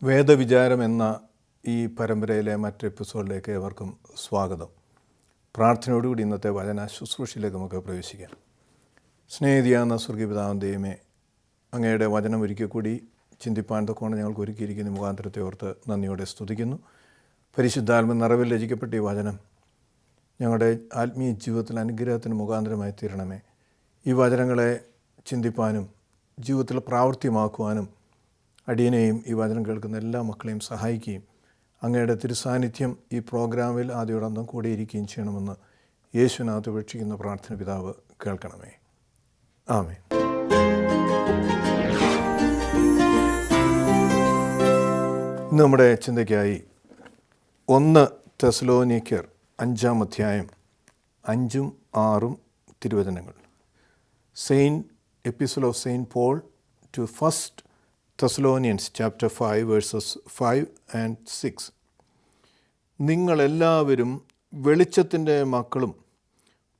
വേദവിചാരം എന്ന ഈ പരമ്പരയിലെ മറ്റൊരു എപ്പിസോഡിലേക്ക് ഏവർക്കും സ്വാഗതം. പ്രാർത്ഥനയോടുകൂടി ഇന്നത്തെ വചന ശുശ്രൂഷയിലേക്ക് നമുക്ക് പ്രവേശിക്കാം. സ്നേഹിതിയാകുന്ന സ്വർഗീയപിതാവാം ദൈവമേ, അങ്ങയുടെ വചനം ഒരിക്കൽ കൂടി ചിന്തിപ്പാൻ തക്കോണം ഞങ്ങൾക്ക് ഒരുക്കിയിരിക്കുന്ന മുഖാന്തരത്തെ ഓർത്ത് നന്ദിയോടെ സ്തുതിക്കുന്നു. പരിശുദ്ധാത്മ നിറവിൽ രചിക്കപ്പെട്ട ഈ വചനം ഞങ്ങളുടെ ആത്മീയ ജീവിതത്തിൽ അനുഗ്രഹത്തിന് മുഖാന്തരമായി തീരണമേ. ഈ വചനങ്ങളെ ചിന്തിപ്പാനും ജീവിതത്തിൽ പ്രാവർത്തികമാക്കുവാനും അടിയനെയും ഈ വചനം കേൾക്കുന്ന എല്ലാ മക്കളെയും സഹായിക്കുകയും അങ്ങയുടെ തിരുസാന്നിധ്യം ഈ പ്രോഗ്രാമിൽ ആദ്യോടന്തം കൂടിയിരിക്കുകയും ചെയ്യണമെന്ന് യേശുവിനകത്ത് അപേക്ഷിക്കുന്ന പ്രാർത്ഥന പിതാവ് കേൾക്കണമേ. ആമേൻ. ഇന്ന് നമ്മുടെ ചിന്തയ്ക്കായി 1 തെസ്സലോനിക്കർ 5-ാം അധ്യായം 5-6 തിരുവചനങ്ങൾ. Epistle of saint Paul to first Thessalonians chapter 5 verses 5 and 6. നിങ്ങളെല്ലാവരും വെളിച്ചത്തിൻ്റെ മക്കളും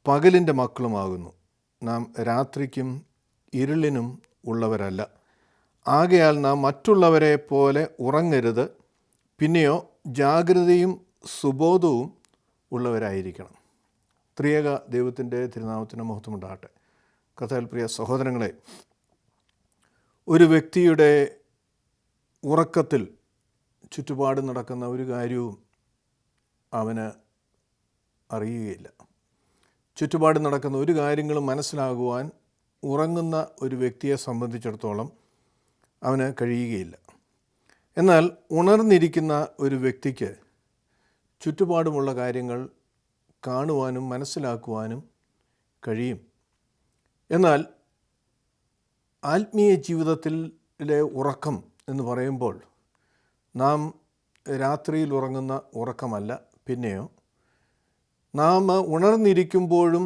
പകലിൻ്റെ മക്കളുമാകുന്നു. നാം രാത്രിക്കും ഇരുളിനും ഉള്ളവരല്ല. ആകയാൽ നാം മറ്റുള്ളവരെ പോലെ ഉറങ്ങരുത്, പിന്നെയോ ജാഗ്രതയും സുബോധവും ഉള്ളവരായിരിക്കണം. ത്രിയേക ദൈവത്തിൻ്റെ തിരുനാമത്തിന് മഹത്വമുണ്ടാകട്ടെ. കർത്താവിൽ പ്രിയ സഹോദരങ്ങളെ, ഒരു വ്യക്തിയുടെ ഉറക്കത്തിൽ ചുറ്റുപാട് നടക്കുന്ന ഒരു കാര്യവും അവന് അറിയുകയില്ല. ചുറ്റുപാട് നടക്കുന്ന ഒരു കാര്യങ്ങളും മനസ്സിലാകുവാൻ ഉറങ്ങുന്ന ഒരു വ്യക്തിയെ സംബന്ധിച്ചിടത്തോളം അവന് കഴിയുകയില്ല. എന്നാൽ ഉണർന്നിരിക്കുന്ന ഒരു വ്യക്തിക്ക് ചുറ്റുപാടുമുള്ള കാര്യങ്ങൾ കാണുവാനും മനസ്സിലാക്കുവാനും കഴിയും. എന്നാൽ ആത്മീയ ജീവിതത്തിലെ ഉറക്കം എന്ന് പറയുമ്പോൾ നാം രാത്രിയിൽ ഉറങ്ങുന്ന ഉറക്കമല്ല, പിന്നെയോ നാം ഉണർന്നിരിക്കുമ്പോഴും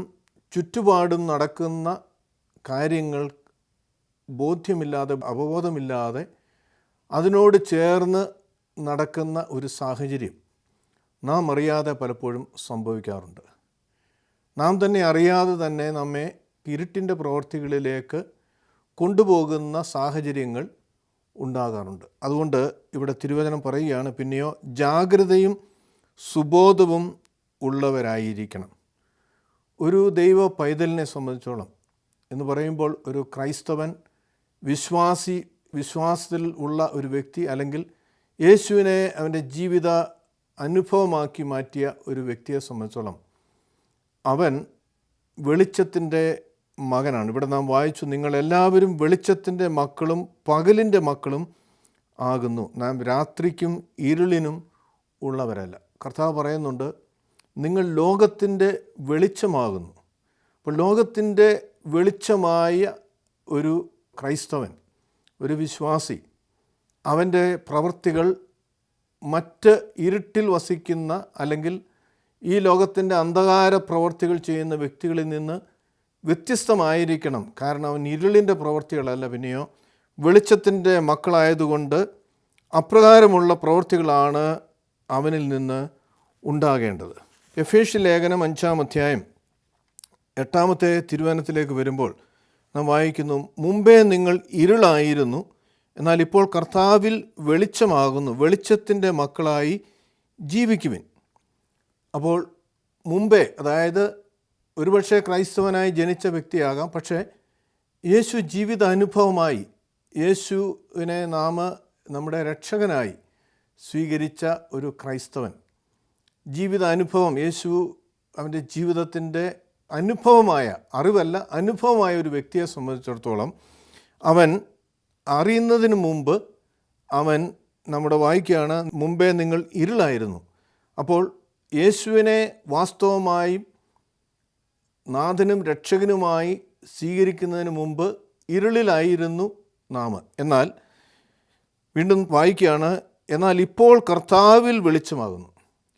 ചുറ്റുപാടും നടക്കുന്ന കാര്യങ്ങൾ ബോധ്യമില്ലാതെ അവബോധമില്ലാതെ അതിനോട് ചേർന്ന് നടക്കുന്ന ഒരു സാഹചര്യം നാം അറിയാതെ പലപ്പോഴും സംഭവിക്കാറുണ്ട്. നാം തന്നെ അറിയാതെ തന്നെ നമ്മെ ഇരുട്ടിൻ്റെ പ്രവൃത്തികളിലേക്ക് കൊണ്ടുപോകുന്ന സാഹചര്യങ്ങൾ ഉണ്ടാകാറുണ്ട്. അതുകൊണ്ട് ഇവിടെ തിരുവചനം പറയുകയാണ്, പിന്നെയോ ജാഗ്രതയും സുബോധവും ഉള്ളവരായിരിക്കണം. ഒരു ദൈവ പൈതലിനെ സംബന്ധിച്ചോളം എന്ന് പറയുമ്പോൾ ഒരു ക്രൈസ്തവൻ വിശ്വാസത്തിൽ ഉള്ള ഒരു വ്യക്തി, അല്ലെങ്കിൽ യേശുവിനെ അവൻ്റെ ജീവിത അനുഭവമാക്കി മാറ്റിയ ഒരു വ്യക്തിയെ സംബന്ധിച്ചോളം അവൻ വെളിച്ചത്തിൻ്റെ മകനാണ്. ഇവിടെ നാം വായിച്ചു, നിങ്ങളെല്ലാവരും വെളിച്ചത്തിൻ്റെ മക്കളും പകലിൻ്റെ മക്കളും ആകുന്നു, നാം രാത്രിക്കും ഇരുളിനും ഉള്ളവരല്ല. കർത്താവ് പറയുന്നുണ്ട്, നിങ്ങൾ ലോകത്തിൻ്റെ വെളിച്ചമാകുന്നു. അപ്പോൾ ലോകത്തിൻ്റെ വെളിച്ചമായ ഒരു ക്രൈസ്തവൻ, ഒരു വിശ്വാസി, അവൻ്റെ പ്രവൃത്തികൾ മറ്റ് ഇരുട്ടിൽ വസിക്കുന്ന അല്ലെങ്കിൽ ഈ ലോകത്തിൻ്റെ അന്ധകാര പ്രവൃത്തികൾ ചെയ്യുന്ന വ്യക്തികളിൽ നിന്ന് വ്യത്യസ്തമായിരിക്കണം. കാരണം അവൻ ഇരുളിൻ്റെ പ്രവൃത്തികളല്ല, പിന്നെയോ വെളിച്ചത്തിൻ്റെ മക്കളായതുകൊണ്ട് അപ്രകാരമുള്ള പ്രവൃത്തികളാണ് അവനിൽ നിന്ന് ഉണ്ടാകേണ്ടത്. എഫേസ്യ ലേഖനം 5-ാം അധ്യായം 8-ാമത്തെ തിരുവചനത്തിലേക്ക് വരുമ്പോൾ നാം വായിക്കുന്നു, മുമ്പേ നിങ്ങൾ ഇരുളായിരുന്നു, എന്നാൽ ഇപ്പോൾ കർത്താവിൽ വെളിച്ചമാകുന്നു, വെളിച്ചത്തിൻ്റെ മക്കളായി ജീവിക്കുവിൻ. അപ്പോൾ മുമ്പേ, അതായത് ഒരുപക്ഷെ ക്രൈസ്തവനായി ജനിച്ച വ്യക്തിയാകാം, പക്ഷേ യേശു ജീവിത അനുഭവമായി യേശുവിനെ നമ്മുടെ രക്ഷകനായി സ്വീകരിച്ച ഒരു ക്രൈസ്തവൻ, ജീവിത അനുഭവം, യേശു അവൻ്റെ ജീവിതത്തിൻ്റെ അനുഭവമായ, അറിവല്ല അനുഭവമായ ഒരു വ്യക്തിയെ സംബന്ധിച്ചിടത്തോളം അവൻ അറിയുന്നതിന് മുമ്പ് അവൻ നമ്മുടെ വായിക്കുകയാണ്, മുമ്പേ നിങ്ങൾ ഇരുളായിരുന്നു. അപ്പോൾ യേശുവിനെ വാസ്തവമായും നാഥനും രക്ഷകനുമായി സ്വീകരിക്കുന്നതിന് മുമ്പ് ഇരുളിലായിരുന്നു നാം. എന്നാൽ വീണ്ടും വായിക്കുകയാണ്, എന്നാൽ ഇപ്പോൾ കർത്താവിൽ വെളിച്ചമാകുന്നു.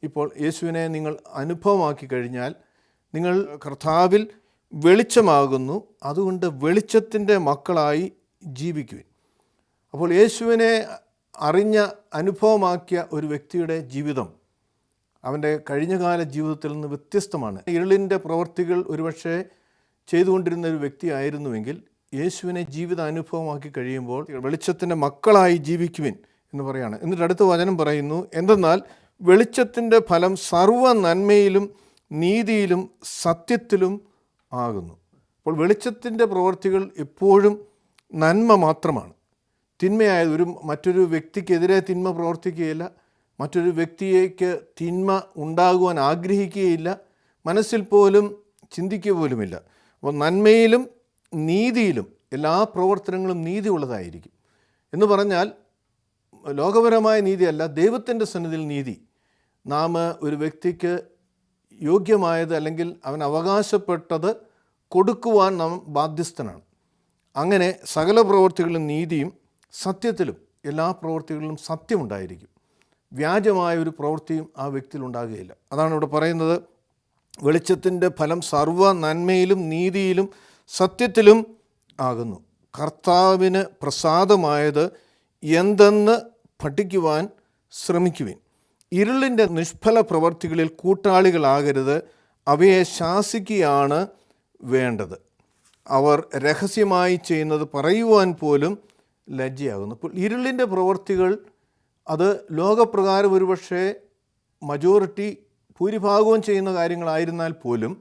ഇപ്പോൾ യേശുവിനെ നിങ്ങൾ അനുഭവമാക്കി കഴിഞ്ഞാൽ നിങ്ങൾ കർത്താവിൽ വെളിച്ചമാകുന്നു, അതുകൊണ്ട് വെളിച്ചത്തിൻ്റെ മക്കളായി ജീവിക്കുവിൻ. അപ്പോൾ യേശുവിനെ അറിഞ്ഞ അനുഭവമാക്കിയ ഒരു വ്യക്തിയുടെ ജീവിതം അവൻ്റെ കഴിഞ്ഞകാല ജീവിതത്തിൽ നിന്ന് വ്യത്യസ്തമാണ്. ഇരുളിൻ്റെ പ്രവൃത്തികൾ ഒരുപക്ഷെ ചെയ്തുകൊണ്ടിരുന്ന ഒരു വ്യക്തിയായിരുന്നുവെങ്കിൽ യേശുവിനെ ജീവിത അനുഭവമാക്കി കഴിയുമ്പോൾ വെളിച്ചത്തിൻ്റെ മക്കളായി ജീവിക്കുവിൻ എന്ന് പറയാണ്. എന്നിട്ട് അടുത്ത വചനം പറയുന്നു, എന്തെന്നാൽ വെളിച്ചത്തിൻ്റെ ഫലം സർവ്വ നന്മയിലും നീതിയിലും സത്യത്തിലും ആകുന്നു. അപ്പോൾ വെളിച്ചത്തിൻ്റെ പ്രവൃത്തികൾ എപ്പോഴും നന്മ മാത്രമാണ്. തിന്മയായത് മറ്റൊരു വ്യക്തിക്കെതിരെ തിന്മ പ്രവർത്തിക്കുകയില്ല, മറ്റൊരു വ്യക്തിയേക്ക് തിന്മ ഉണ്ടാകുവാൻ ആഗ്രഹിക്കുകയില്ല, മനസ്സിൽ പോലും ചിന്തിക്കുക പോലുമില്ല. അപ്പോൾ നന്മയിലും നീതിയിലും എല്ലാ പ്രവർത്തനങ്ങളും നീതി ഉള്ളതായിരിക്കും. എന്ന് പറഞ്ഞാൽ ലോകപരമായ നീതിയല്ല, ദൈവത്തിൻ്റെ സന്നിധിയിൽ നീതി. നാം ഒരു വ്യക്തിക്ക് യോഗ്യമായത് അല്ലെങ്കിൽ അവൻ അവകാശപ്പെട്ടത് കൊടുക്കുവാൻ നാം ബാധ്യസ്ഥനാണ്. അങ്ങനെ സകല പ്രവൃത്തികളിലും നീതിയും സത്യത്തിലും എല്ലാ പ്രവൃത്തികളിലും സത്യമുണ്ടായിരിക്കും. വ്യാജമായ ഒരു പ്രവൃത്തിയും ആ വ്യക്തിയിൽ ഉണ്ടാകുകയില്ല. അതാണ് ഇവിടെ പറയുന്നത്, വെളിച്ചത്തിൻ്റെ ഫലം സർവ്വ നന്മയിലും നീതിയിലും സത്യത്തിലും ആകുന്നു. കർത്താവിന് പ്രസാദമായത് എന്തെന്ന് പഠിക്കുവാൻ ശ്രമിക്കുവിൻ. ഇരുളിൻ്റെ നിഷ്ഫല പ്രവർത്തികളിൽ കൂട്ടാളികളാകരുത്, അവയെ ശാസിക്കുകയാണ് വേണ്ടത്. അവർ രഹസ്യമായി ചെയ്യുന്നത് പറയുവാൻ പോലും ലജ്ജയാകുന്നു. അപ്പോൾ ഇരുളിൻ്റെ പ്രവർത്തികൾ അത് ലോകപ്രകാരം ഒരുപക്ഷെ മജോറിറ്റി ഭൂരിഭാഗവും ചെയ്യുന്ന കാര്യങ്ങളായിരുന്നാൽ പോലും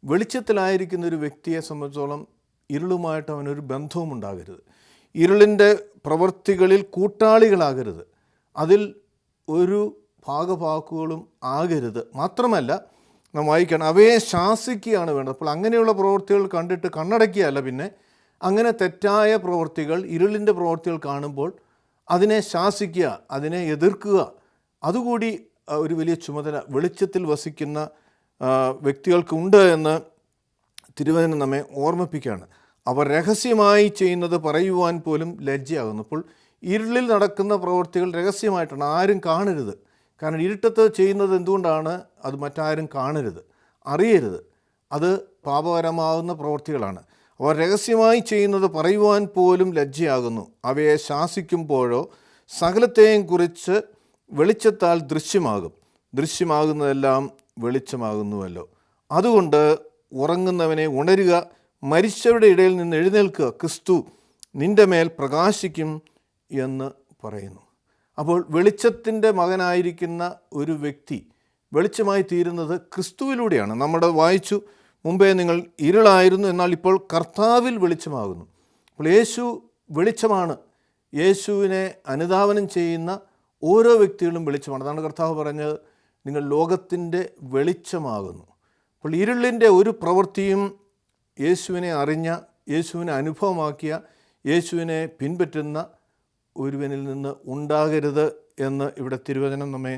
വെളിച്ചത്തിലായിരിക്കുന്ന ഒരു വ്യക്തിയെ സംബന്ധിച്ചോളം ഇരുളുമായിട്ട് അവനൊരു ബന്ധവും ഉണ്ടാകരുത്. ഇരുളിൻ്റെ പ്രവൃത്തികളിൽ കൂട്ടാളികളാകരുത്, അതിൽ ഒരു ഭാഗഭാക്കുകളും ആകരുത്. മാത്രമല്ല നാം വായിക്കണം, അവയെ ശാസിക്കുകയാണ് വേണ്ടത്. അപ്പോൾ അങ്ങനെയുള്ള പ്രവൃത്തികൾ കണ്ടിട്ട് കണ്ണടക്കുകയല്ല, പിന്നെ അങ്ങനെ തെറ്റായ പ്രവൃത്തികൾ, ഇരുളിൻ്റെ പ്രവൃത്തികൾ കാണുമ്പോൾ അതിനെ ശാസിക്കുക, അതിനെ എതിർക്കുക. അതുകൂടി ഒരു വലിയ ചുമതല വെളിച്ചത്തിൽ വസിക്കുന്ന വ്യക്തികൾക്കുണ്ട് എന്ന് തിരുവചനം നമ്മെ ഓർമ്മിപ്പിക്കുകയാണ്. അവർ രഹസ്യമായി ചെയ്യുന്നത് പറയുവാൻ പോലും ലജ്ജയാകുന്നു. അപ്പോൾ ഇരുളിൽ നടക്കുന്ന പ്രവൃത്തികൾ രഹസ്യമായിട്ടാണ്, ആരും കാണരുത്. കാരണം ഇരുട്ടത്ത് ചെയ്യുന്നത് എന്തുകൊണ്ടാണ്? അത് മറ്റാരും കാണരുത്, അറിയരുത്. അത് പാപകരമാകുന്ന പ്രവൃത്തികളാണ്. അവർ രഹസ്യമായി ചെയ്യുന്നത് പറയുവാൻ പോലും ലജ്ജയാകുന്നു. അവയെ ശാസിക്കുമ്പോഴോ സകലത്തെയും കുറിച്ച് വെളിച്ചത്താൽ ദൃശ്യമാകും. ദൃശ്യമാകുന്നതെല്ലാം വെളിച്ചമാകുന്നുവല്ലോ. അതുകൊണ്ട് ഉറങ്ങുന്നവനെ ഉണരുക, മരിച്ചവരുടെ ഇടയിൽ നിന്ന് എഴുന്നേൽക്കുക, ക്രിസ്തു നിൻ്റെ മേൽ പ്രകാശിക്കും എന്ന് പറയുന്നു. അപ്പോൾ വെളിച്ചത്തിൻ്റെ മകനായിരിക്കുന്ന ഒരു വ്യക്തി വെളിച്ചമായി തീരുന്നത് ക്രിസ്തുവിലൂടെയാണ്. നമ്മുടെ വായിച്ചു, മുമ്പേ നിങ്ങൾ ഇരുളായിരുന്നു, എന്നാൽ ഇപ്പോൾ കർത്താവിൽ വെളിച്ചമാകുന്നു. അപ്പോൾ യേശു വെളിച്ചമാണ്. യേശുവിനെ അനുധാവനം ചെയ്യുന്ന ഓരോ വ്യക്തികളും വെളിച്ചമാണ്. അതാണ് കർത്താവ് പറഞ്ഞത്, നിങ്ങൾ ലോകത്തിൻ്റെ വെളിച്ചമാകുന്നു. അപ്പോൾ ഇരുളിൻ്റെ ഒരു പ്രവൃത്തിയും യേശുവിനെ അറിഞ്ഞ, യേശുവിനെ അനുഭവമാക്കിയ, യേശുവിനെ പിൻപറ്റുന്ന ഒരുവനിൽ നിന്ന് ഉണ്ടാകരുത് എന്ന് ഇവിടെ തിരുവചനം നമ്മെ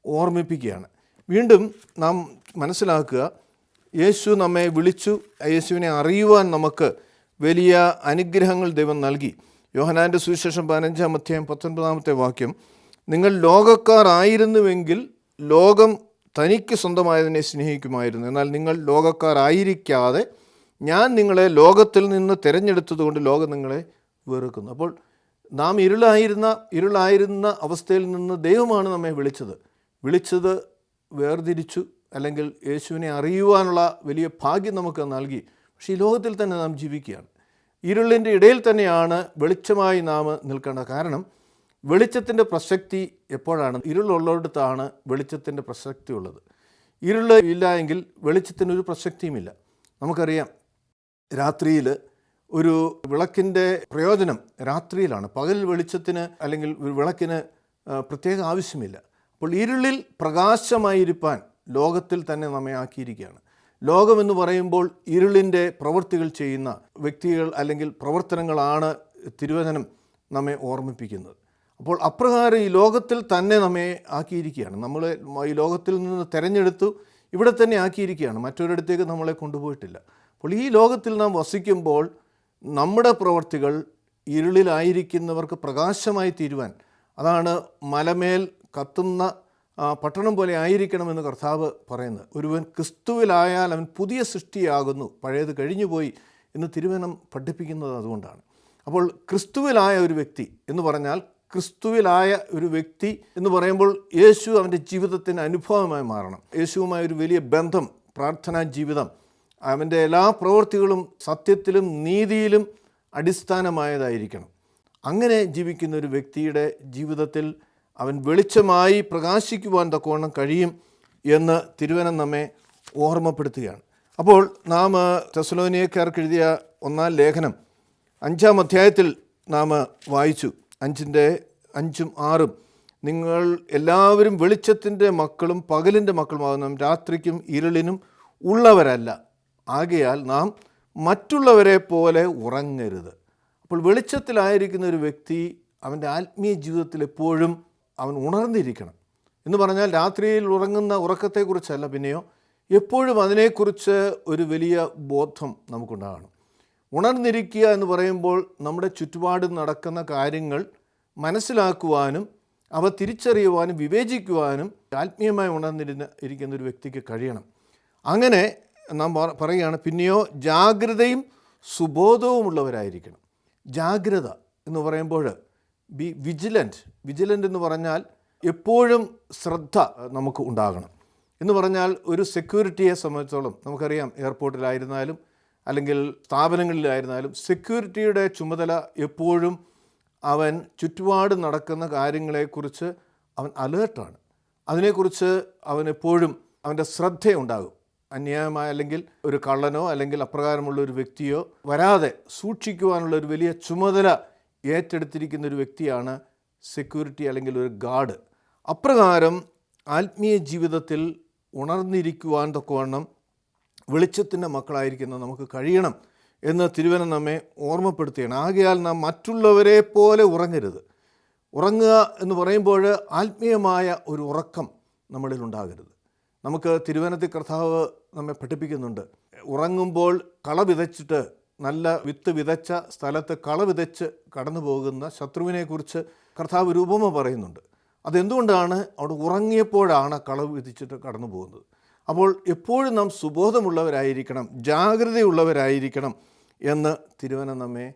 ഓർമ്മിപ്പിക്കുകയാണ്. വീണ്ടും നാം മനസ്സിലാക്കുക, യേശു നമ്മെ വിളിച്ചു, യേശുവിനെ അറിയുവാൻ നമുക്ക് വലിയ അനുഗ്രഹങ്ങൾ ദൈവം നൽകി. യോഹന്നാൻ്റെ സുവിശേഷം 15-ാം അധ്യായം 19-ാമത്തെ വാക്യം, നിങ്ങൾ ലോകക്കാർ ആയിരുന്നുവെങ്കിൽ ലോകം തനിക്ക് സ്വന്തമായതിനെ സ്നേഹിക്കുമായിരുന്നു. എന്നാൽ നിങ്ങൾ ലോകക്കാർ ആയിരിക്കാതെ ഞാൻ നിങ്ങളെ ലോകത്തിൽ നിന്ന് തിരഞ്ഞെടുത്തതുകൊണ്ട് ലോകം നിങ്ങളെ വെറുക്കുന്നു. അപ്പോൾ നാം ഇരുളായിരുന്ന അവസ്ഥയിൽ നിന്ന് ദൈവമാണ് നമ്മെ വിളിച്ചത് വേർതിരിച്ചു, അല്ലെങ്കിൽ യേശുവിനെ അറിയുവാനുള്ള വലിയ ഭാഗ്യം നമുക്ക് നൽകി. പക്ഷേ ഈ ലോകത്തിൽ തന്നെ നാം ജീവിക്കുകയാണ്. ഇരുളിൻ്റെ ഇടയിൽ തന്നെയാണ് വെളിച്ചമായി നാം നിൽക്കേണ്ടത്. കാരണം വെളിച്ചത്തിൻ്റെ പ്രസക്തി എപ്പോഴാണ്? ഇരുളുള്ളിടത്താണ് വെളിച്ചത്തിൻ്റെ പ്രസക്തി ഉള്ളത്. ഇരുൾ ഇല്ല എങ്കിൽ വെളിച്ചത്തിനൊരു പ്രസക്തിയുമില്ല. നമുക്കറിയാം, രാത്രിയിൽ ഒരു വിളക്കിൻ്റെ പ്രയോജനം രാത്രിയിലാണ്. പകൽ വെളിച്ചത്തിന് അല്ലെങ്കിൽ ഒരു വിളക്കിന് പ്രത്യേക ആവശ്യമില്ല. അപ്പോൾ ഇരുളിൽ പ്രകാശമായിരിക്കാൻ ലോകത്തിൽ തന്നെ നമ്മെ ആക്കിയിരിക്കുകയാണ്. ലോകമെന്ന് പറയുമ്പോൾ ഇരുളിൻ്റെ പ്രവൃത്തികൾ ചെയ്യുന്ന വ്യക്തികൾ അല്ലെങ്കിൽ പ്രവർത്തനങ്ങളാണ് തിരുവചനം നമ്മെ ഓർമ്മിപ്പിക്കുന്നത്. അപ്പോൾ അപ്രകാരം ഈ ലോകത്തിൽ തന്നെ നമ്മെ ആക്കിയിരിക്കുകയാണ്. നമ്മൾ ഈ ലോകത്തിൽ നിന്ന് തിരഞ്ഞെടുത്തു ഇവിടെ തന്നെ ആക്കിയിരിക്കുകയാണ്, മറ്റൊരിടത്തേക്ക് നമ്മളെ കൊണ്ടുപോയിട്ടില്ല. അപ്പോൾ ഈ ലോകത്തിൽ നാം വസിക്കുമ്പോൾ നമ്മുടെ പ്രവൃത്തികൾ ഇരുളിലായിരിക്കുന്നവർക്ക് പ്രകാശമായി തീരുവാൻ, അതാണ് മലമേൽ കത്തുന്ന പട്ടണം പോലെ ആയിരിക്കണമെന്ന് കർത്താവ് പറയുന്നത്. ഒരുവൻ ക്രിസ്തുവിലായാൽ അവൻ പുതിയ സൃഷ്ടിയാകുന്നു, പഴയത് കഴിഞ്ഞുപോയി എന്ന് തിരുവചനം പഠിപ്പിക്കുന്നത് അതുകൊണ്ടാണ്. അപ്പോൾ ക്രിസ്തുവിലായ ഒരു വ്യക്തി എന്ന് പറഞ്ഞാൽ, ക്രിസ്തുവിലായ ഒരു വ്യക്തി എന്ന് പറയുമ്പോൾ യേശു അവൻ്റെ ജീവിതത്തിന് അനുഭവമായി മാറണം. യേശുവുമായ ഒരു വലിയ ബന്ധം, പ്രാർത്ഥനാ ജീവിതം, അവൻ്റെ എല്ലാ പ്രവൃത്തികളും സത്യത്തിലും നീതിയിലും അടിസ്ഥാനമായതായിരിക്കണം. അങ്ങനെ ജീവിക്കുന്ന ഒരു വ്യക്തിയുടെ ജീവിതത്തിൽ അവൻ വെളിച്ചമായി പ്രകാശിക്കുവാൻ തക്കവണ്ണം കഴിയും എന്ന് തിരുവചനം നമ്മെ ഓർമ്മപ്പെടുത്തുകയാണ്. അപ്പോൾ നാം തെസ്സലോനിയക്കാർക്ക് എഴുതിയ 1-ാം ലേഖനം 5-ാം അധ്യായത്തിൽ നാം വായിച്ചു, 5-6 നിങ്ങൾ എല്ലാവരും വെളിച്ചത്തിൻ്റെ മക്കളും പകലിൻ്റെ മക്കളുമാകുന്ന രാത്രിക്കും ഇരുളിനും ഉള്ളവരല്ല, ആകയാൽ നാം മറ്റുള്ളവരെ പോലെ ഉറങ്ങരുത്. അപ്പോൾ വെളിച്ചത്തിലായിരിക്കുന്ന ഒരു വ്യക്തി അവൻ്റെ ആത്മീയ ജീവിതത്തിൽ എപ്പോഴും അവൻ ഉണർന്നിരിക്കണം. എന്ന് പറഞ്ഞാൽ രാത്രിയിൽ ഉറങ്ങുന്ന ഉറക്കത്തെക്കുറിച്ചല്ല, പിന്നെയോ എപ്പോഴും അതിനെക്കുറിച്ച് ഒരു വലിയ ബോധം നമുക്കുണ്ടാകണം. ഉണർന്നിരിക്കുക എന്ന് പറയുമ്പോൾ നമ്മുടെ ചുറ്റുപാട് നടക്കുന്ന കാര്യങ്ങൾ മനസ്സിലാക്കുവാനും അവ തിരിച്ചറിയുവാനും വിവേചിക്കുവാനും ആത്മീയമായി ഇരിക്കുന്ന ഒരു വ്യക്തിക്ക് കഴിയണം. അങ്ങനെ നാം പറയുകയാണ്, പിന്നെയോ ജാഗ്രതയും സുബോധവുമുള്ളവരായിരിക്കണം. ജാഗ്രത എന്ന് പറയുമ്പോൾ വിജിലൻ്റ് എന്ന് പറഞ്ഞാൽ എപ്പോഴും ശ്രദ്ധ നമുക്ക് ഉണ്ടാകണം. എന്ന് പറഞ്ഞാൽ ഒരു സെക്യൂരിറ്റിയെ സംബന്ധിച്ചോളം നമുക്കറിയാം, എയർപോർട്ടിലായിരുന്നാലും അല്ലെങ്കിൽ സ്ഥാപനങ്ങളിലായിരുന്നാലും സെക്യൂരിറ്റിയുടെ ചുമതല എപ്പോഴും അവൻ ചുറ്റുപാട് നടക്കുന്ന കാര്യങ്ങളെക്കുറിച്ച് അവൻ അലേർട്ടാണ്. അതിനെക്കുറിച്ച് അവൻ എപ്പോഴും അവൻ്റെ ശ്രദ്ധയുണ്ടാകും. അന്യായമായ അല്ലെങ്കിൽ ഒരു കള്ളനോ അല്ലെങ്കിൽ അപ്രകാരമുള്ള ഒരു വ്യക്തിയോ വരാതെ സൂക്ഷിക്കുവാനുള്ള ഒരു വലിയ ചുമതല ഏറ്റെടുത്തിരിക്കുന്ന ഒരു വ്യക്തിയാണ് സെക്യൂരിറ്റി അല്ലെങ്കിൽ ഒരു ഗാർഡ്. അപ്രകാരം ആത്മീയ ജീവിതത്തിൽ ഉണർന്നിരിക്കുവാൻ തക്കവണ്ണം വെളിച്ചത്തിൻ്റെ മക്കളായിരിക്കുന്ന നമുക്ക് കഴിയണം എന്ന് തിരുവചനം നമ്മെ ഓർമ്മപ്പെടുത്തുകയാണ്. ആകയാൽ നാം മറ്റുള്ളവരെ പോലെ ഉറങ്ങരുത്. ഉറങ്ങുക എന്ന് പറയുമ്പോൾ ആത്മീയമായ ഒരു ഉറക്കം നമ്മളിൽ ഉണ്ടാകരുത്. നമുക്ക് തിരുവചനത്തിൽ കർത്താവ് നമ്മെ പഠിപ്പിക്കുന്നുണ്ട്, ഉറങ്ങുമ്പോൾ കള വിതച്ചിട്ട് നല്ല വിത്ത് വിതച്ച സ്ഥലത്ത് കള വിതച്ച് കടന്നു പോകുന്ന ശത്രുവിനെക്കുറിച്ച് കർത്താവ് ഒരു ഉപമ പറയുന്നുണ്ട്. അതെന്തുകൊണ്ടാണ്? അവിടെ ഉറങ്ങിയപ്പോഴാണ് കള വിധിച്ചിട്ട് കടന്നു പോകുന്നത്. അപ്പോൾ എപ്പോഴും നാം സുബോധമുള്ളവരായിരിക്കണം, ജാഗ്രതയുള്ളവരായിരിക്കണം എന്ന് തിരുവചനം നമ്മെ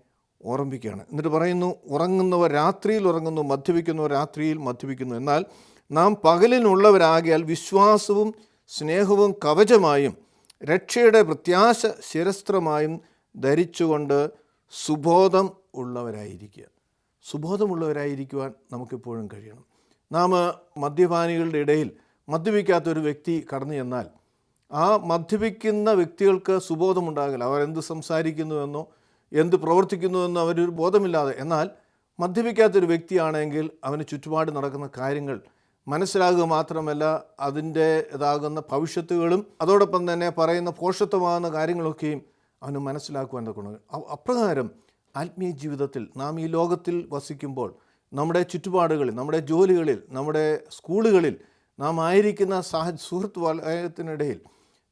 ഓർമ്മിപ്പിക്കുകയാണ്. എന്നിട്ട് പറയുന്നു, ഉറങ്ങുന്നവർ രാത്രിയിൽ ഉറങ്ങുന്നു, മദ്യപിക്കുന്നവർ രാത്രിയിൽ മദ്യപിക്കുന്നു. എന്നാൽ നാം പകലിനുള്ളവരാകിയാൽ വിശ്വാസവും സ്നേഹവും കവചമായും രക്ഷയുടെ പ്രത്യാശ ശിരസ്ത്രമായും ധരിച്ചുകൊണ്ട് സുബോധം ഉള്ളവരായിരിക്കുക. സുബോധമുള്ളവരായിരിക്കുവാൻ നമുക്കെപ്പോഴും കഴിയണം. നാം മദ്യപാനികളുടെ ഇടയിൽ മദ്യപിക്കാത്തൊരു വ്യക്തി കടന്നു ചെന്നാൽ ആ മദ്യപിക്കുന്ന വ്യക്തികൾക്ക് സുബോധമുണ്ടാകില്ല. അവർ എന്ത് സംസാരിക്കുന്നുവെന്നോ എന്ത് പ്രവർത്തിക്കുന്നുവെന്നോ അവരൊരു ബോധമില്ലാതെ. എന്നാൽ മദ്യപിക്കാത്തൊരു വ്യക്തിയാണെങ്കിൽ അവന് ചുറ്റുപാട് നടക്കുന്ന കാര്യങ്ങൾ മനസ്സിലാകുക മാത്രമല്ല, അതിൻ്റെ ഇതാകുന്ന ഭവിഷ്യത്തുകളും അതോടൊപ്പം തന്നെ പറയുന്ന പോഷത്വമാകുന്ന കാര്യങ്ങളൊക്കെയും അവന് മനസ്സിലാക്കുവാൻ തക്കണം. അപ്രകാരം ആത്മീയ ജീവിതത്തിൽ നാം ഈ ലോകത്തിൽ വസിക്കുമ്പോൾ നമ്മുടെ ചുറ്റുപാടുകളിൽ, നമ്മുടെ ജോലികളിൽ, നമ്മുടെ സ്കൂളുകളിൽ നാം ആയിരിക്കുന്ന സുഹൃത്ത് വലയത്തിനിടയിൽ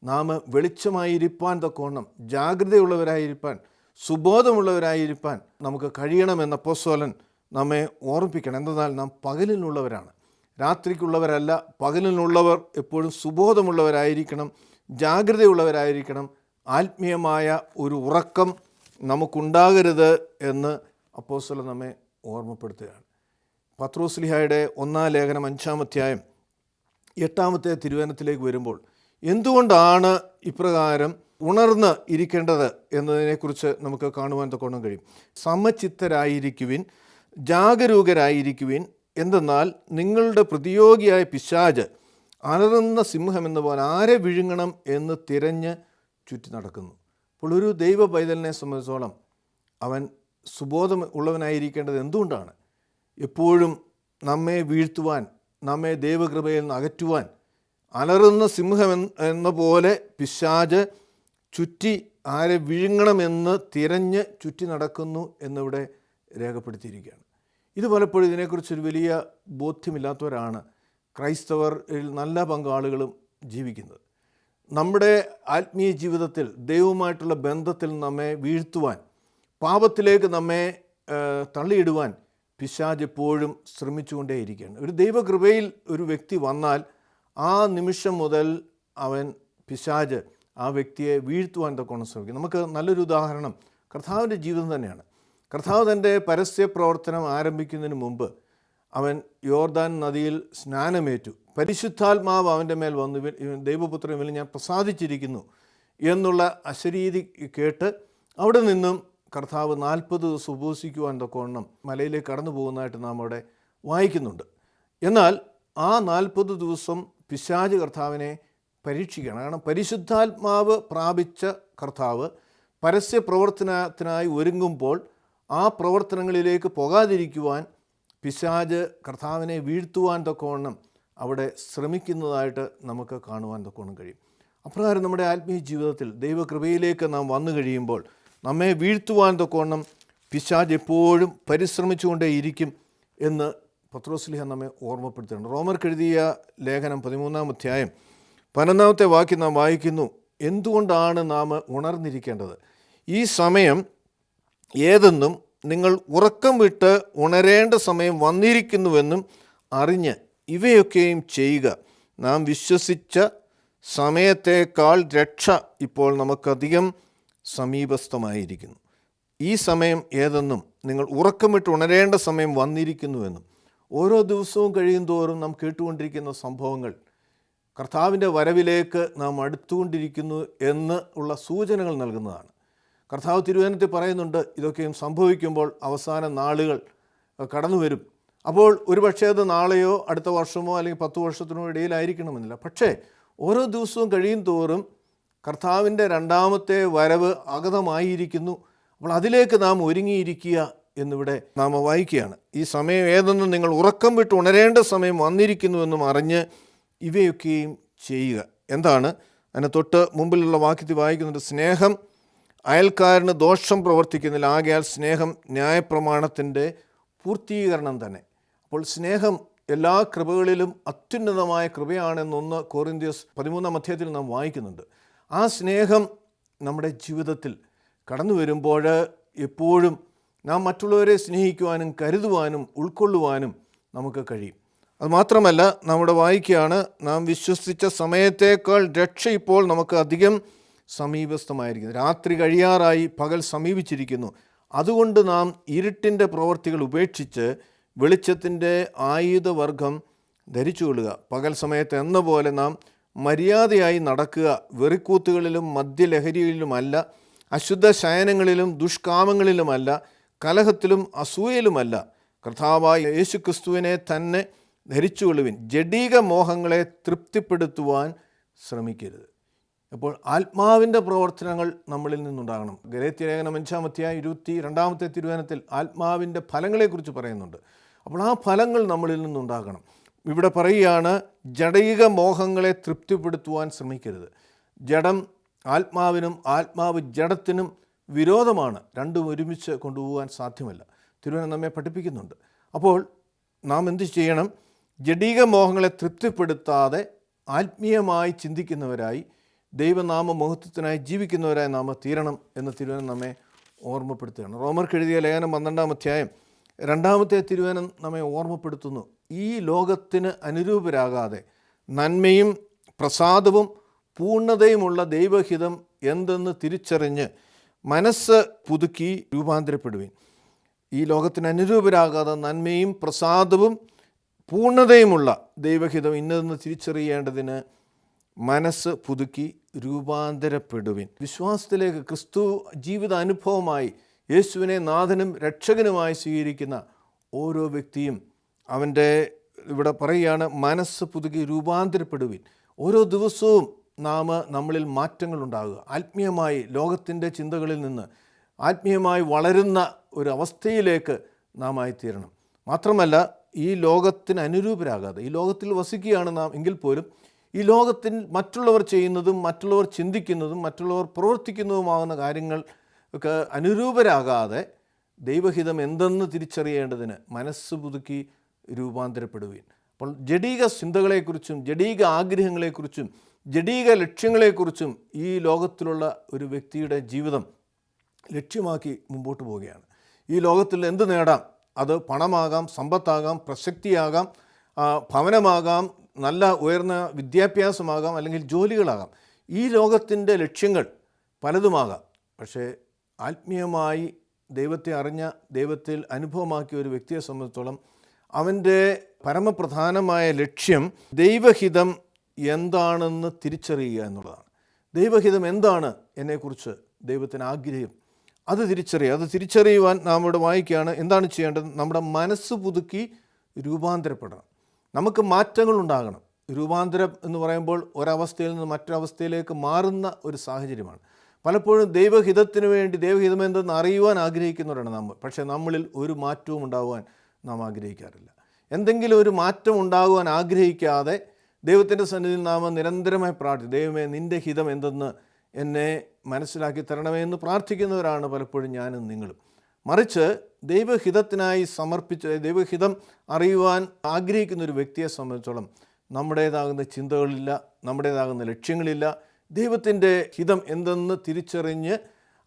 നാം വെളിച്ചമായിരിക്കാൻ തക്കവണ്ണം, ജാഗ്രതയുള്ളവരായിരിക്കാൻ, സുബോധമുള്ളവരായിരിക്കാൻ നമുക്ക് കഴിയണമെന്ന അപ്പോസ്തലൻ നമ്മെ ഓർമ്മിപ്പിക്കണം. എന്തെന്നാൽ നാം പകലിനുള്ളവരാണ്, രാത്രിക്കുള്ളവരല്ല. പകലിനുള്ളവർ എപ്പോഴും സുബോധമുള്ളവരായിരിക്കണം, ജാഗ്രതയുള്ളവരായിരിക്കണം. ആത്മീയമായ ഒരു ഉറക്കം നമുക്കുണ്ടാകരുത് എന്ന് അപ്പോസ്തലൻ നമ്മെ ഓർമ്മപ്പെടുത്തുകയാണ്. പത്രോസ്ലീഹായുടെ 1-ാം ലേഖനം 5-ാം അധ്യായം 8-ാമത്തെ തിരുവചനത്തിലേക്ക് വരുമ്പോൾ എന്തുകൊണ്ടാണ് ഇപ്രകാരം ഉണർന്ന് ഇരിക്കേണ്ടത് എന്നതിനെക്കുറിച്ച് നമുക്ക് കാണുവാൻ തക്കോണം കഴിയും. സമചിത്തരായിരിക്കുവിൻ, ജാഗരൂകരായിരിക്കുവിൻ, എന്തെന്നാൽ നിങ്ങളുടെ പ്രതിയോഗിയായ പിശാച് അലറുന്ന സിംഹമെന്ന പോലെ ആരെ വിഴുങ്ങണം എന്ന് തിരഞ്ഞ് ചുറ്റി നടക്കുന്നു. അപ്പോൾ ഒരു ദൈവ പൈതലിനെ സംബന്ധിച്ചോളം അവൻ സുബോധം ഉള്ളവനായിരിക്കേണ്ടത് എന്തുകൊണ്ടാണ്? എപ്പോഴും നമ്മെ വീഴ്ത്തുവാൻ, നമ്മെ ദൈവകൃപയിൽ നിന്ന് അകറ്റുവാൻ അലറുന്ന സിംഹം എന്ന പോലെ പിശാച് ചുറ്റി ആരെ വിഴുങ്ങണമെന്ന് തിരഞ്ഞ് ചുറ്റി നടക്കുന്നു എന്നിവിടെ രേഖപ്പെടുത്തിയിരിക്കുകയാണ്. ഇത് പലപ്പോഴും ഇതിനെക്കുറിച്ചൊരു വലിയ ബോധ്യമില്ലാത്തവരാണ് ക്രൈസ്തവരിൽ നല്ല പങ്കാളികളും ജീവിക്കുന്നത്. നമ്മുടെ ആത്മീയ ജീവിതത്തിൽ ദൈവവുമായിട്ടുള്ള ബന്ധത്തിൽ നമ്മെ വീഴ്ത്തുവാൻ, പാപത്തിലേക്ക് നമ്മെ തള്ളിയിടുവാൻ പിശാച് എപ്പോഴും ശ്രമിച്ചുകൊണ്ടേയിരിക്കുകയാണ്. ഒരു ദൈവകൃപയിൽ ഒരു വ്യക്തി വന്നാൽ ആ നിമിഷം മുതൽ അവൻ പിശാച് ആ വ്യക്തിയെ വീഴ്ത്തുവാൻ തക്കോണം ശ്രമിക്കും. നമുക്ക് നല്ലൊരു ഉദാഹരണം കർത്താവിൻ്റെ ജീവിതം തന്നെയാണ്. കർത്താവ് തൻ്റെ പരസ്യ പ്രവർത്തനം ആരംഭിക്കുന്നതിന് മുമ്പ് അവൻ യോർദാൻ നദിയിൽ സ്നാനമേറ്റു. പരിശുദ്ധാത്മാവ് അവൻ്റെ മേൽ വന്നു, ദൈവപുത്രൻ ഇവനിൽ ഞാൻ പ്രസാദിച്ചിരിക്കുന്നു എന്നുള്ള അശരീരി കേട്ട് അവിടെ നിന്നും കർത്താവ് 40 ദിവസം ഉപവസിക്കുവാൻ തൊക്കവണ്ണം മലയിലേക്ക് കടന്നു പോകുന്നതായിട്ട് നാം അവിടെ വായിക്കുന്നുണ്ട്. എന്നാൽ ആ 40 ദിവസം പിശാച് കർത്താവിനെ പരീക്ഷിക്കുകയാണ്. കാരണം പരിശുദ്ധാത്മാവ് പ്രാപിച്ച കർത്താവ് പരസ്യ പ്രവർത്തനത്തിനായി ഒരുങ്ങുമ്പോൾ ആ പ്രവർത്തനങ്ങളിലേക്ക് പോകാതിരിക്കുവാൻ പിശാച് കർത്താവിനെ വീഴ്ത്തുവാൻ തൊക്കവണ്ണം അവിടെ ശ്രമിക്കുന്നതായിട്ട് നമുക്ക് കാണുവാൻ തൊക്കവണ്ണം കഴിയും. അപ്രകാരം നമ്മുടെ ആത്മീയ ജീവിതത്തിൽ ദൈവകൃപയിലേക്ക് നാം വന്നു കഴിയുമ്പോൾ നമ്മെ വീഴ്ത്തുവാൻ തൊക്കവണ്ണം പിശാച് എപ്പോഴും പരിശ്രമിച്ചുകൊണ്ടേയിരിക്കും എന്ന് പത്രോസ്ലീഹ നമ്മെ ഓർമ്മപ്പെടുത്തുന്നുണ്ട്. റോമർക്കെഴുതിയ ലേഖനം 13-ാം അധ്യായം 11-ാമത്തെ വാക്യം നാം വായിക്കുന്നു, എന്തുകൊണ്ടാണ് നാം ഉണർന്നിരിക്കേണ്ടത്? ഈ സമയം ഏതെന്നും നിങ്ങൾ ഉറക്കം വിട്ട് ഉണരേണ്ട സമയം വന്നിരിക്കുന്നുവെന്നും അറിഞ്ഞ് ഇവയൊക്കെയും ചെയ്യുക. നാം വിശ്വസിച്ച സമയത്തേക്കാൾ രക്ഷ ഇപ്പോൾ നമുക്കധികം സമീപസ്ഥമായിരിക്കുന്നു. ഈ സമയം ഏതെന്നും നിങ്ങൾ ഉറക്കം വിട്ട് ഉണരേണ്ട സമയം വന്നിരിക്കുന്നുവെന്നും. ഓരോ ദിവസവും കഴിയും തോറും നാം കേട്ടുകൊണ്ടിരിക്കുന്ന സംഭവങ്ങൾ കർത്താവിൻ്റെ വരവിലേക്ക് നാം അടുത്തുകൊണ്ടിരിക്കുന്നു എന്ന് ഉള്ള സൂചനകൾ നൽകുന്നതാണ്. കർത്താവ് തിരുവചനത്തിൽ പറയുന്നുണ്ട്, ഇതൊക്കെയും സംഭവിക്കുമ്പോൾ അവസാന നാളുകൾ കടന്നു വരും. അപ്പോൾ ഒരുപക്ഷേ അത് നാളെയോ അടുത്ത വർഷമോ അല്ലെങ്കിൽ 10 വർഷത്തിനോ ഇടയിലായിരിക്കണമെന്നില്ല. പക്ഷേ ഓരോ ദിവസവും കഴിയും തോറും കർത്താവിൻ്റെ രണ്ടാമത്തെ വരവ് ആഗതമായിരിക്കുന്നു. അപ്പോൾ അതിലേക്ക് നാം ഒരുങ്ങിയിരിക്കുക എന്നിവിടെ നാം വായിക്കുകയാണ്. ഈ സമയം ഏതെന്നും നിങ്ങൾ ഉറക്കം വിട്ട് ഉണരേണ്ട സമയം വന്നിരിക്കുന്നുവെന്നും അറിഞ്ഞ് ഇവയൊക്കെയും ചെയ്യുക. എന്താണ്? അതിന് തൊട്ട് മുമ്പിലുള്ള വാക്യത്തിൽ വായിക്കുന്നുണ്ട്, സ്നേഹം അയൽക്കാരന് ദോഷം പ്രവർത്തിക്കുന്നില്ല, ആകയാൽ സ്നേഹം ന്യായപ്രമാണത്തിൻ്റെ പൂർത്തീകരണം തന്നെ. അപ്പോൾ സ്നേഹം എല്ലാ കൃപകളിലും അത്യുന്നതമായ കൃപയാണെന്നൊന്ന് കൊറിന്ത്യസ് 13-ാം അധ്യായത്തിൽ നാം വായിക്കുന്നുണ്ട്. ആ സ്നേഹം നമ്മുടെ ജീവിതത്തിൽ കടന്നു വരുമ്പോൾ എപ്പോഴും നാം മറ്റുള്ളവരെ സ്നേഹിക്കുവാനും കരുതുവാനും ഉൾക്കൊള്ളുവാനും നമുക്ക് കഴിയും. അതുമാത്രമല്ല, നമ്മുടെ വായിക്കുകയാണ്, നാം വിശ്വസിച്ച സമയത്തേക്കാൾ രക്ഷ ഇപ്പോൾ നമുക്ക് അധികം സമീപസ്ഥമായിരിക്കുന്നു. രാത്രി കഴിയാറായി, പകൽ സമീപിച്ചിരിക്കുന്നു. അതുകൊണ്ട് നാം ഇരുട്ടിൻ്റെ പ്രവൃത്തികൾ ഉപേക്ഷിച്ച് വെളിച്ചത്തിൻ്റെ ആയുധവർഗം ധരിച്ചുകൊള്ളുക. പകൽ സമയത്ത് എന്ന പോലെ നാം മര്യാദയായി നടക്കുക. വെറിക്കൂത്തുകളിലും മദ്യലഹരിയിലുമല്ല, അശുദ്ധ ശയനങ്ങളിലും ദുഷ്കാമങ്ങളിലുമല്ല, കലഹത്തിലും അസൂയയിലുമല്ല, കർത്താവായ യേശുക്രിസ്തുവിനെ തന്നെ ധരിച്ചുകൊള്ളുവിൻ. ജഡീക മോഹങ്ങളെ തൃപ്തിപ്പെടുത്തുവാൻ ശ്രമിക്കരുത്. അപ്പോൾ ആത്മാവിൻ്റെ പ്രവർത്തനങ്ങൾ നമ്മളിൽ നിന്നുണ്ടാകണം. ഗലാത്യ ലേഖനം 5-ാം അധ്യായം 22-ാമത്തെ തിരുവചനത്തിൽ ആത്മാവിൻ്റെ ഫലങ്ങളെക്കുറിച്ച് പറയുന്നുണ്ട്. അപ്പോൾ ആ ഫലങ്ങൾ നമ്മളിൽ നിന്നുണ്ടാകണം. ഇവിടെ പറയുകയാണ്, ജഡൈക മോഹങ്ങളെ തൃപ്തിപ്പെടുത്തുവാൻ ശ്രമിക്കരുത്. ജഡം ആത്മാവിനും ആത്മാവ് ജഡത്തിനും വിരോധമാണ്. രണ്ടും ഒരുമിച്ച് കൊണ്ടുപോകാൻ സാധ്യമല്ല. തിരുവചനം നമ്മെ പഠിപ്പിക്കുന്നുണ്ട്. അപ്പോൾ നാം എന്ത് ചെയ്യണം? ജഡീക മോഹങ്ങളെ തൃപ്തിപ്പെടുത്താതെ ആത്മീയമായി ചിന്തിക്കുന്നവരായി ദൈവനാമ മഹത്വത്തിനായി ജീവിക്കുന്നവരായി നാം തീരണം എന്ന് തിരുവചനം നമ്മെ ഓർമ്മപ്പെടുത്തുകയാണ്. റോമർക്കെഴുതിയ ലേഖനം 12-ാം അധ്യായം 2-ാമത്തെ തിരുവചനം നമ്മെ ഓർമ്മപ്പെടുത്തുന്നു, ഈ ലോകത്തിന് അനുരൂപരാകാതെ നന്മയും പ്രസാദവും പൂർണ്ണതയുമുള്ള ദൈവഹിതം എന്തെന്ന് തിരിച്ചറിഞ്ഞ് മനസ്സ് പുതുക്കി രൂപാന്തരപ്പെടുവിൻ. ഈ ലോകത്തിന് അനുരൂപരാകാതെ നന്മയും പ്രസാദവും പൂർണ്ണതയുമുള്ള ദൈവഹിതം ഇന്നതെന്ന് തിരിച്ചറിയേണ്ടതിന് മനസ്സ് പുതുക്കി രൂപാന്തരപ്പെടുവിൻ. വിശ്വാസത്തിലേക്ക് ക്രിസ്തു ജീവിത അനുഭവമായി യേശുവിനെ നാഥനും രക്ഷകനുമായി സ്വീകരിക്കുന്ന ഓരോ വ്യക്തിയും അവൻ്റെ ഇവിടെ പറയുകയാണ്, മനസ്സ് പുതുക്കി രൂപാന്തരപ്പെടുവിൻ. ഓരോ ദിവസവും നമ്മളിൽ മാറ്റങ്ങളുണ്ടാകുക. ആത്മീയമായി ലോകത്തിൻ്റെ ചിന്തകളിൽ നിന്ന് ആത്മീയമായി വളരുന്ന ഒരു അവസ്ഥയിലേക്ക് നാം ആയിത്തീരണം. മാത്രമല്ല, ഈ ലോകത്തിന് അനുരൂപരാകാതെ, ഈ ലോകത്തിൽ വസിക്കുകയാണ് നാം എങ്കിൽ പോലും ഈ ലോകത്തിൽ മറ്റുള്ളവർ ചെയ്യുന്നതും മറ്റുള്ളവർ ചിന്തിക്കുന്നതും മറ്റുള്ളവർ പ്രവർത്തിക്കുന്നതുമാകുന്ന കാര്യങ്ങൾ ഒക്കെ അനുരൂപരാകാതെ ദൈവഹിതം എന്തെന്ന് തിരിച്ചറിയേണ്ടതിന് മനസ്സ് പുതുക്കി രൂപാന്തരപ്പെടുകയും. അപ്പോൾ ജഡീക ചിന്തകളെക്കുറിച്ചും ജഡീക ആഗ്രഹങ്ങളെക്കുറിച്ചും ജഡീക ലക്ഷ്യങ്ങളെക്കുറിച്ചും ഈ ലോകത്തിലുള്ള ഒരു വ്യക്തിയുടെ ജീവിതം ലക്ഷ്യമാക്കി മുമ്പോട്ട് പോവുകയാണ്. ഈ ലോകത്തിൽ എന്ത് നേടാം? അത് പണമാകാം, സമ്പത്താകാം, പ്രസക്തിയാകാം, ഭവനമാകാം, നല്ല ഉയർന്ന വിദ്യാഭ്യാസമാകാം, അല്ലെങ്കിൽ ജോലികളാകാം. ഈ ലോകത്തിൻ്റെ ലക്ഷ്യങ്ങൾ പലതുമാകാം. പക്ഷേ ആത്മീയമായി ദൈവത്തെ അറിഞ്ഞ, ദൈവത്തിൽ അനുഭവമാക്കിയ ഒരു വ്യക്തിയെ സംബന്ധിച്ചോളം അവൻ്റെ പരമപ്രധാനമായ ലക്ഷ്യം ദൈവഹിതം എന്താണെന്ന് തിരിച്ചറിയുക എന്നുള്ളതാണ്. ദൈവഹിതം എന്താണ് എന്നെക്കുറിച്ച് ദൈവത്തിന് ആഗ്രഹം. അത് തിരിച്ചറിയുവാൻ നാം ഇവിടെ വായിക്കുകയാണ്. എന്താണ് ചെയ്യേണ്ടത്? നമ്മുടെ മനസ്സ് പുതുക്കി രൂപാന്തരപ്പെടണം. നമുക്ക് മാറ്റങ്ങൾ ഉണ്ടാകണം. രൂപാന്തരം എന്ന് പറയുമ്പോൾ ഒരവസ്ഥയിൽ നിന്ന് മറ്റൊരവസ്ഥയിലേക്ക് മാറുന്ന ഒരു സാഹചര്യമാണ്. പലപ്പോഴും ദൈവഹിതത്തിന് വേണ്ടി ദൈവഹിതമെന്തെന്ന് അറിയുവാൻ ആഗ്രഹിക്കുന്നവരാണ് നാം. പക്ഷേ നമ്മളിൽ ഒരു മാറ്റവും ഉണ്ടാകുവാൻ നാം ആഗ്രഹിക്കാറില്ല. എന്തെങ്കിലും ഒരു മാറ്റം ഉണ്ടാകുവാൻ ആഗ്രഹിക്കാതെ ദൈവത്തിൻ്റെ സന്നിധിയിൽ നാം നിരന്തരമായി പ്രാർത്ഥിക്കും. ദൈവമേ, നിൻ്റെ ഹിതം എന്തെന്ന് എന്നെ മനസ്സിലാക്കി തരണമേ എന്ന് പ്രാർത്ഥിക്കുന്നവരാണ് പലപ്പോഴും ഞാനും നിങ്ങളും. മറിച്ച് ദൈവഹിതത്തിനായി ദൈവഹിതം അറിയുവാൻ ആഗ്രഹിക്കുന്ന ഒരു വ്യക്തിയെ സംബന്ധിച്ചോളം നമ്മുടേതാകുന്ന ചിന്തകളില്ല, നമ്മുടേതാകുന്ന ലക്ഷ്യങ്ങളില്ല. ദൈവത്തിൻ്റെ ഹിതം എന്തെന്ന് തിരിച്ചറിഞ്ഞ്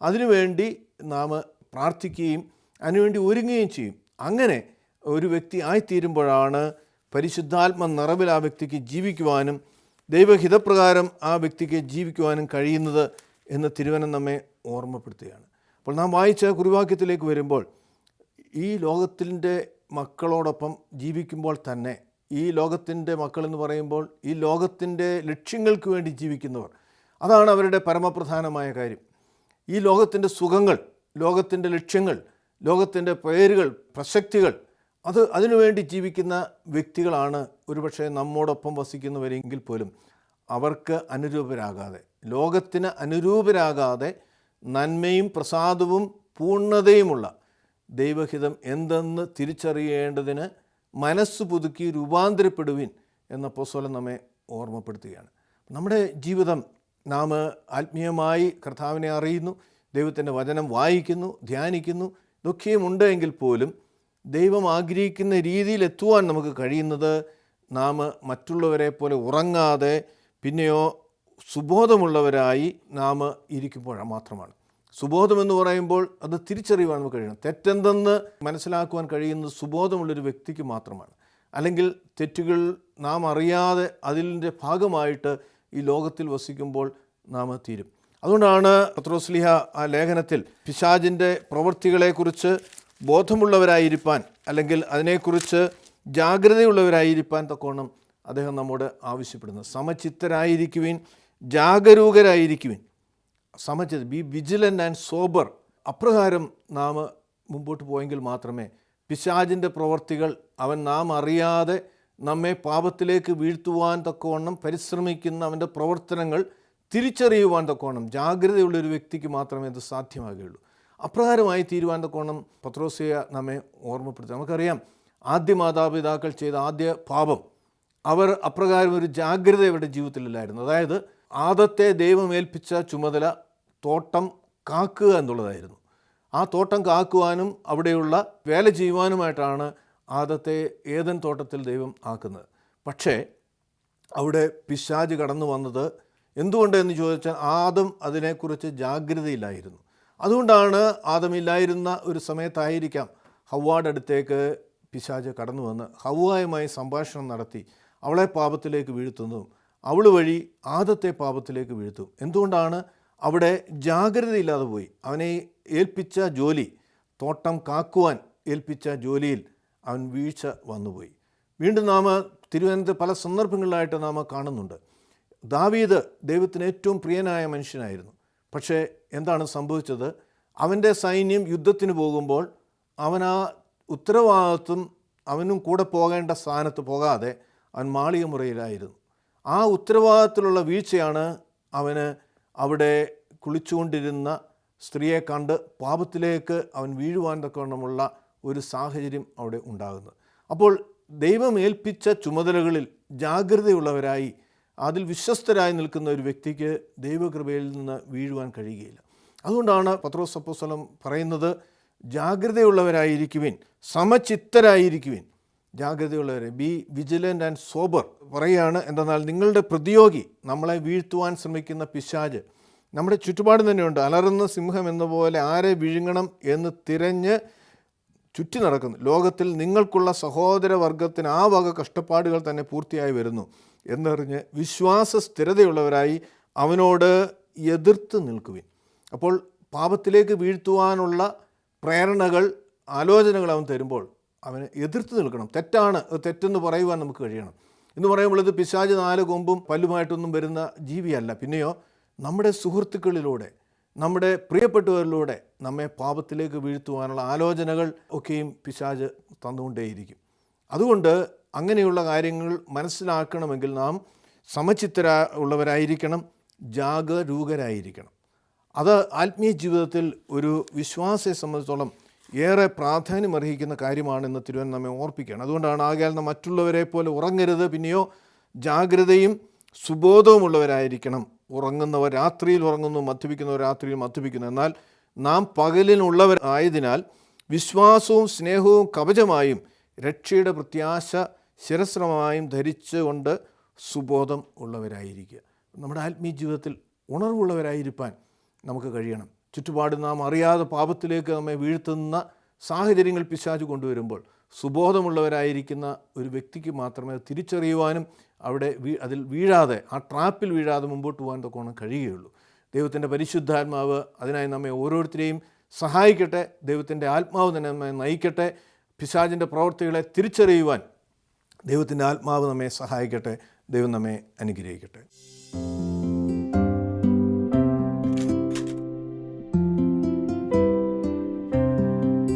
അതിനുവേണ്ടി നാം പ്രാർത്ഥിക്കുകയും അതിനുവേണ്ടി ഒരുങ്ങുകയും ചെയ്യും. അങ്ങനെ ഒരു വ്യക്തി ആയിത്തീരുമ്പോഴാണ് പരിശുദ്ധാത്മ നിറവിൽ ആ വ്യക്തിക്ക് ജീവിക്കുവാനും ദൈവഹിതപ്രകാരം ആ വ്യക്തിക്ക് ജീവിക്കുവാനും കഴിയുന്നത് എന്ന് തിരുവചനം നമ്മെ ഓർമ്മപ്പെടുത്തുകയാണ്. അപ്പോൾ നാം വായിച്ച കുറിവാക്യത്തിലേക്ക് വരുമ്പോൾ, ഈ ലോകത്തിൻ്റെ മക്കളോടൊപ്പം ജീവിക്കുമ്പോൾ തന്നെ, ഈ ലോകത്തിൻ്റെ മക്കളെന്ന് പറയുമ്പോൾ ഈ ലോകത്തിൻ്റെ ലക്ഷ്യങ്ങൾക്ക് വേണ്ടി ജീവിക്കുന്നവർ, അതാണ് അവരുടെ പരമപ്രധാനമായ കാര്യം. ഈ ലോകത്തിൻ്റെ സുഖങ്ങൾ, ലോകത്തിൻ്റെ ലക്ഷ്യങ്ങൾ, ലോകത്തിൻ്റെ പേരുകൾ, പ്രസക്തികൾ, അതിനുവേണ്ടി ജീവിക്കുന്ന വ്യക്തികളാണ് ഒരുപക്ഷെ നമ്മോടൊപ്പം വസിക്കുന്നവരെങ്കിൽ പോലും അവർക്ക് അനുരൂപരാകാതെ, ലോകത്തിന് അനുരൂപരാകാതെ നന്മയും പ്രസാദവും പൂർണ്ണതയുമുള്ള ദൈവഹിതം എന്തെന്ന് തിരിച്ചറിയേണ്ടതിന് മനസ്സ് പുതുക്കി രൂപാന്തരപ്പെടുവിൻ എന്ന അപ്പോസ്തലൻ നമ്മെ ഓർമ്മപ്പെടുത്തുകയാണ്. നമ്മുടെ ജീവിതം നാം ആത്മീയമായി കർത്താവിനെ അറിയുന്നു, ദൈവത്തിൻ്റെ വചനം വായിക്കുന്നു, ധ്യാനിക്കുന്നു, ഇതൊക്കെയും ഉണ്ട് എങ്കിൽ പോലും ദൈവം ആഗ്രഹിക്കുന്ന രീതിയിൽ എത്തുവാൻ നമുക്ക് കഴിയുന്നത് നാം മറ്റുള്ളവരെ പോലെ ഉറങ്ങാതെ പിന്നെയോ സുബോധമുള്ളവരായി നാം ഇരിക്കുമ്പോൾ മാത്രമാണ്. സുബോധമെന്ന് പറയുമ്പോൾ അത് തിരിച്ചറിയുവാൻ നമുക്ക് കഴിയണം. തെറ്റെന്തെന്ന് മനസ്സിലാക്കുവാൻ കഴിയുന്നത് സുബോധമുള്ളൊരു വ്യക്തിക്ക് മാത്രമാണ്. അല്ലെങ്കിൽ തെറ്റുകൾ നാം അറിയാതെ അതിൻ്റെ ഭാഗമായിട്ട് ഈ ലോകത്തിൽ വസിക്കുമ്പോൾ നാം തീരും. അതുകൊണ്ടാണ് പത്രോസ്ലീഹ ആ ലേഖനത്തിൽ പിശാചിൻ്റെ പ്രവൃത്തികളെക്കുറിച്ച് ബോധമുള്ളവരായിരിക്കാൻ, അല്ലെങ്കിൽ അതിനെക്കുറിച്ച് ജാഗ്രതയുള്ളവരായിരിക്കാൻ തക്കോണം അദ്ദേഹം നമ്മോട് ആവശ്യപ്പെടുന്നത്. സമചിത്തരായിരിക്കുവിൻ, ജാഗരൂകരായിരിക്കുവിൻ. Be vigilant and sober. അപ്രകാരം നാം മുമ്പോട്ട് പോയെങ്കിൽ മാത്രമേ പിശാചിൻ്റെ പ്രവർത്തികൾ നാം അറിയാതെ നമ്മെ പാപത്തിലേക്ക് വീഴ്ത്തുവാൻ തക്കവണ്ണം പരിശ്രമിക്കുന്ന അവൻ്റെ പ്രവർത്തനങ്ങൾ തിരിച്ചറിയുവാൻ തക്കവണ്ണം ജാഗ്രതയുള്ളൊരു വ്യക്തിക്ക് മാത്രമേ ഇത് സാധ്യമാകുകയുള്ളൂ. അപ്രകാരമായി തീരുവാൻ തക്കവണ്ണം പത്രോസ്ലീഹ നമ്മെ ഓർമ്മപ്പെടുത്തും. നമുക്കറിയാം, ആദ്യ മാതാപിതാക്കൾ ചെയ്ത ആദ്യ പാപം, അവർ അപ്രകാരം ഒരു ജാഗ്രത അവരുടെ ജീവിതത്തിലില്ലായിരുന്നു. അതായത് ആദത്തെ ദൈവം ഏൽപ്പിച്ച ചുമതല തോട്ടം കാക്കുക എന്നുള്ളതായിരുന്നു. ആ തോട്ടം കാക്കുവാനും അവിടെയുള്ള വേല ചെയ്യുവാനുമായിട്ടാണ് ആദത്തെ ഏദൻ തോട്ടത്തിൽ ദൈവം ആക്കുന്നത്. പക്ഷേ അവിടെ പിശാച് കടന്നു വന്നത് എന്തുകൊണ്ട് എന്ന് ചോദിച്ചാൽ ആദം അതിനെക്കുറിച്ച് ജാഗ്രതയില്ലായിരുന്നു. അതുകൊണ്ടാണ് ആദമില്ലായിരുന്ന ഒരു സമയത്തായിരിക്കാം ഹവ്വായുടെ അടുത്തേക്ക് പിശാച് കടന്നു വന്ന് ഹവ്വായുമായി സംഭാഷണം നടത്തി അവളെ പാപത്തിലേക്ക് വീഴ്ത്തുന്നതും അവൾ വഴി ആദത്തെ പാപത്തിലേക്ക് വീഴ്ത്തും. എന്തുകൊണ്ടാണ്? അവിടെ ജാഗ്രതയില്ലാതെ പോയി. അവനെ ഏൽപ്പിച്ച ജോലി, തോട്ടം കാക്കുവാൻ ഏൽപ്പിച്ച ജോലിയിൽ അവൻ വീഴ്ച വന്നുപോയി. വീണ്ടും നാം തിരുവനന്തപുരത്ത് പല സന്ദർഭങ്ങളിലായിട്ട് നാം കാണുന്നുണ്ട്. ദാവീദ് ദൈവത്തിന് ഏറ്റവും പ്രിയനായ മനുഷ്യനായിരുന്നു. പക്ഷേ എന്താണ് സംഭവിച്ചത്? അവൻ്റെ സൈന്യം യുദ്ധത്തിന് പോകുമ്പോൾ അവൻ ആ ഉത്തരവാദിത്വം അവനും കൂടെ പോകേണ്ട സ്ഥാനത്ത് പോകാതെ അവൻ മാളിക മുറിയിലായിരുന്നു. ആ ഉത്തരവാദിത്തത്തിലുള്ള വീഴ്ചയാണ് അവന് അവിടെ കുളിച്ചുകൊണ്ടിരുന്ന സ്ത്രീയെ കണ്ട് പാപത്തിലേക്ക് അവൻ വീഴുവാൻ തക്കവണ്ണമുള്ള ഒരു സാഹചര്യം അവിടെ ഉണ്ടാകുന്നത്. അപ്പോൾ ദൈവം ഏൽപ്പിച്ച ചുമതലകളിൽ ജാഗ്രതയുള്ളവരായി അതിൽ വിശ്വസ്തരായി നിൽക്കുന്ന ഒരു വ്യക്തിക്ക് ദൈവകൃപയിൽ നിന്ന് വീഴുവാൻ കഴിയുകയില്ല. അതുകൊണ്ടാണ് പത്രോസ് അപ്പോസ്തലൻ പറയുന്നത്, ജാഗ്രതയുള്ളവരായിരിക്കുവിൻ, സമചിത്തരായിരിക്കുവിൻ. ജാഗ്രതയുള്ളവരെ, ബി വിജിലൻ്റ് ആൻഡ് സോബർ പറയുകയാണ്. എന്തെന്നാൽ നിങ്ങളുടെ പ്രതിയോഗി, നമ്മളെ വീഴ്ത്തുവാൻ ശ്രമിക്കുന്ന പിശാച് നമ്മുടെ ചുറ്റുപാട് തന്നെയുണ്ട്. അലറുന്ന സിംഹം എന്ന പോലെ ആരെ വിഴുങ്ങണം എന്ന് തിരഞ്ഞ് ചുറ്റി നടക്കുന്നു. ലോകത്തിൽ നിങ്ങൾക്കുള്ള സഹോദരവർഗത്തിന് ആ വക കഷ്ടപ്പാടുകൾ തന്നെ പൂർത്തിയായി വരുന്നു എന്നറിഞ്ഞ് വിശ്വാസ സ്ഥിരതയുള്ളവരായി അവനോട് എതിർത്ത് നിൽക്കുവിൻ. അപ്പോൾ പാപത്തിലേക്ക് വീഴ്ത്തുവാനുള്ള പ്രേരണകൾ, ആലോചനകൾ അവൻ തരുമ്പോൾ അവന് എതിർത്ത് നിൽക്കണം. തെറ്റാണ്, തെറ്റെന്ന് പറയുവാൻ നമുക്ക് കഴിയണം. എന്ന് പറയുമ്പോൾ ഇത് പിശാച് 4 കൊമ്പും പല്ലുമായിട്ടൊന്നും വരുന്ന ജീവിയല്ല. പിന്നെയോ നമ്മുടെ സുഹൃത്തുക്കളിലൂടെ, നമ്മുടെ പ്രിയപ്പെട്ടവരിലൂടെ നമ്മെ പാപത്തിലേക്ക് വീഴ്ത്തുവാനുള്ള ആലോചനകൾ ഒക്കെയും പിശാച് തന്നുകൊണ്ടേയിരിക്കും. അതുകൊണ്ട് അങ്ങനെയുള്ള കാര്യങ്ങൾ മനസ്സിലാക്കണമെങ്കിൽ നാം സമചിത്തരുള്ളവരായിരിക്കണം, ജാഗരൂകരായിരിക്കണം. അത് ആത്മീയ ജീവിതത്തിൽ ഒരു വിശ്വാസിയെ സംബന്ധിച്ചോളം ഏറെ പ്രാധാന്യമർഹിക്കുന്ന കാര്യമാണെന്ന് തിരുവൻ നമ്മെ ഓർപ്പിക്കുകയാണ്. അതുകൊണ്ടാണ് ആകയാൽ നാം മറ്റുള്ളവരെ പോലെ ഉറങ്ങരുത്, പിന്നെയോ ജാഗ്രതയും സുബോധവുമുള്ളവരായിരിക്കണം. ഉറങ്ങുന്നവർ രാത്രിയിൽ ഉറങ്ങുന്നു, മദ്യപിക്കുന്നവർ രാത്രിയിൽ മദ്യപിക്കുന്നു. എന്നാൽ നാം പകലിനുള്ളവരായതിനാൽ വിശ്വാസവും സ്നേഹവും കവചമായും രക്ഷയുടെ പ്രത്യാശ ശിരസ്ത്രമായും ധരിച്ചുകൊണ്ട് സുബോധം ഉള്ളവരായിരിക്കുക. നമ്മുടെ ആത്മീയ ജീവിതത്തിൽ ഉണർവുള്ളവരായിരിക്കാൻ നമുക്ക് കഴിയണം. ചുറ്റുപാട് നാം അറിയാതെ പാപത്തിലേക്ക് നമ്മെ വീഴ്ത്തുന്ന സാഹചര്യങ്ങൾ പിശാച് കൊണ്ടുവരുമ്പോൾ സുബോധമുള്ളവരായിരിക്കുന്ന ഒരു വ്യക്തിക്ക് മാത്രമേ തിരിച്ചറിയുവാനും അതിൽ വീഴാതെ, ആ ട്രാപ്പിൽ വീഴാതെ മുമ്പോട്ട് പോകാൻ തൊക്കെ കഴിയുകയുള്ളൂ. ദൈവത്തിൻ്റെ പരിശുദ്ധാത്മാവ് അതിനായി നമ്മെ ഓരോരുത്തരെയും സഹായിക്കട്ടെ. ദൈവത്തിൻ്റെ ആത്മാവ് തന്നെ നമ്മെ നയിക്കട്ടെ. പിശാചിൻ്റെ പ്രവൃത്തികളെ തിരിച്ചറിയുവാൻ ദൈവത്തിൻ്റെ ആത്മാവ് നമ്മെ സഹായിക്കട്ടെ. ദൈവം നമ്മെ അനുഗ്രഹിക്കട്ടെ.